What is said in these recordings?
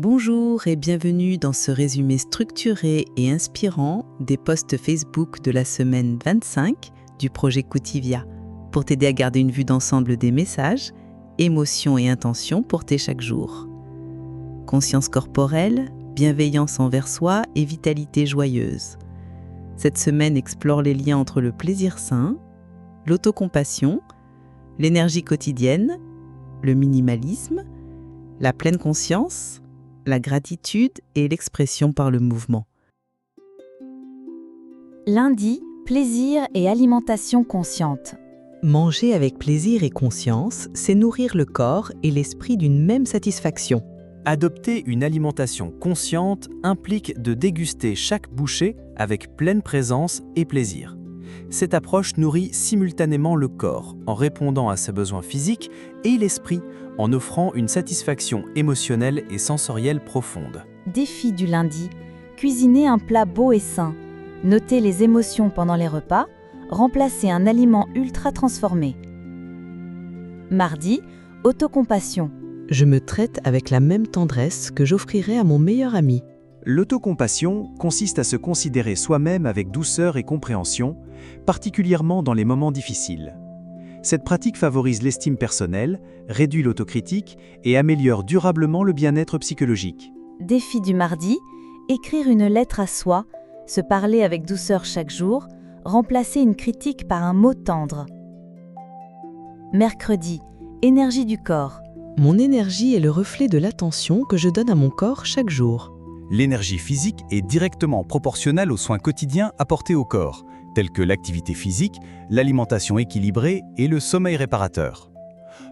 Bonjour et bienvenue dans ce résumé structuré et inspirant des posts Facebook de la semaine 25 du projet Coutivia pour t'aider à garder une vue d'ensemble des messages, émotions et intentions portés chaque jour. Conscience corporelle, bienveillance envers soi et vitalité joyeuse. Cette semaine explore les liens entre le plaisir sain, l'autocompassion, l'énergie quotidienne, le minimalisme, la pleine conscience, la gratitude et l'expression par le mouvement. Lundi, plaisir et alimentation consciente. Manger avec plaisir et conscience, c'est nourrir le corps et l'esprit d'une même satisfaction. Adopter une alimentation consciente implique de déguster chaque bouchée avec pleine présence et plaisir. Cette approche nourrit simultanément le corps en répondant à ses besoins physiques et l'esprit en offrant une satisfaction émotionnelle et sensorielle profonde. Défi du lundi, cuisiner un plat beau et sain. Noter les émotions pendant les repas, remplacer un aliment ultra transformé. Mardi, autocompassion. Je me traite avec la même tendresse que j'offrirais à mon meilleur ami. L'autocompassion consiste à se considérer soi-même avec douceur et compréhension, particulièrement dans les moments difficiles. Cette pratique favorise l'estime personnelle, réduit l'autocritique et améliore durablement le bien-être psychologique. Défi du mardi, écrire une lettre à soi, se parler avec douceur chaque jour, remplacer une critique par un mot tendre. Mercredi, énergie du corps. Mon énergie est le reflet de l'attention que je donne à mon corps chaque jour. L'énergie physique est directement proportionnelle aux soins quotidiens apportés au corps, tels que l'activité physique, l'alimentation équilibrée et le sommeil réparateur.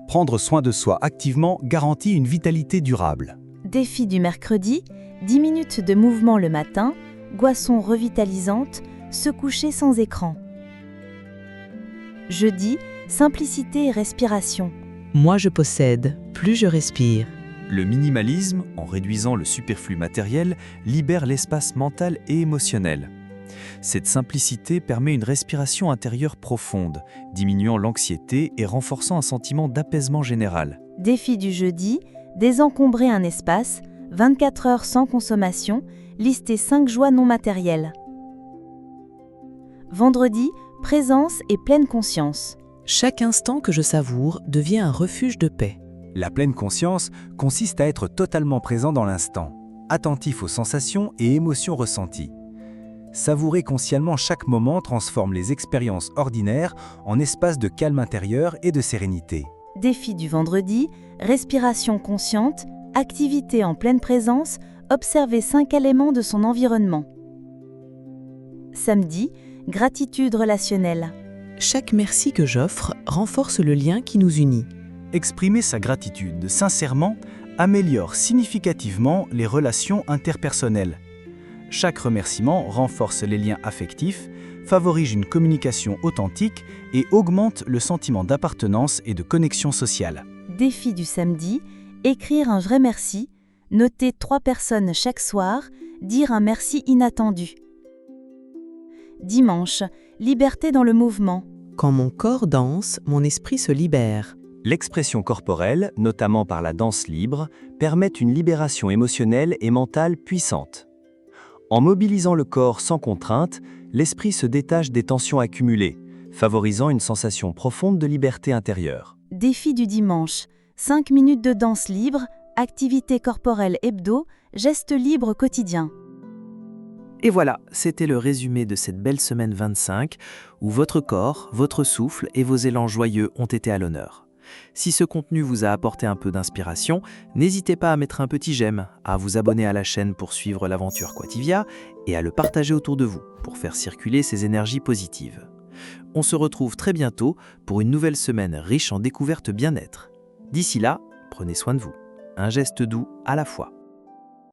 Prendre soin de soi activement garantit une vitalité durable. Défi du mercredi, 10 minutes de mouvement le matin, boisson revitalisante, se coucher sans écran. Jeudi, simplicité et respiration. Moi je possède, plus je respire. Le minimalisme, en réduisant le superflu matériel, libère l'espace mental et émotionnel. Cette simplicité permet une respiration intérieure profonde, diminuant l'anxiété et renforçant un sentiment d'apaisement général. Défi du jeudi, désencombrer un espace, 24 heures sans consommation, lister 5 joies non matérielles. Vendredi, présence et pleine conscience. Chaque instant que je savoure devient un refuge de paix. La pleine conscience consiste à être totalement présent dans l'instant, attentif aux sensations et émotions ressenties. Savourer consciemment chaque moment transforme les expériences ordinaires en espaces de calme intérieur et de sérénité. Défi du vendredi, respiration consciente, activité en pleine présence, observer 5 éléments de son environnement. Samedi, gratitude relationnelle. Chaque merci que j'offre renforce le lien qui nous unit. Exprimer sa gratitude sincèrement améliore significativement les relations interpersonnelles. Chaque remerciement renforce les liens affectifs, favorise une communication authentique et augmente le sentiment d'appartenance et de connexion sociale. Défi du samedi, écrire un vrai merci, noter 3 personnes chaque soir, dire un merci inattendu. Dimanche, liberté dans le mouvement. Quand mon corps danse, mon esprit se libère. L'expression corporelle, notamment par la danse libre, permet une libération émotionnelle et mentale puissante. En mobilisant le corps sans contrainte, l'esprit se détache des tensions accumulées, favorisant une sensation profonde de liberté intérieure. Défi du dimanche, 5 minutes de danse libre, activité corporelle hebdo, gestes libres quotidiens. Et voilà, c'était le résumé de cette belle semaine 25, où votre corps, votre souffle et vos élans joyeux ont été à l'honneur. Si ce contenu vous a apporté un peu d'inspiration, n'hésitez pas à mettre un petit j'aime, à vous abonner à la chaîne pour suivre l'aventure Coutivia et à le partager autour de vous pour faire circuler ces énergies positives. On se retrouve très bientôt pour une nouvelle semaine riche en découvertes bien-être. D'ici là, prenez soin de vous. Un geste doux à la fois.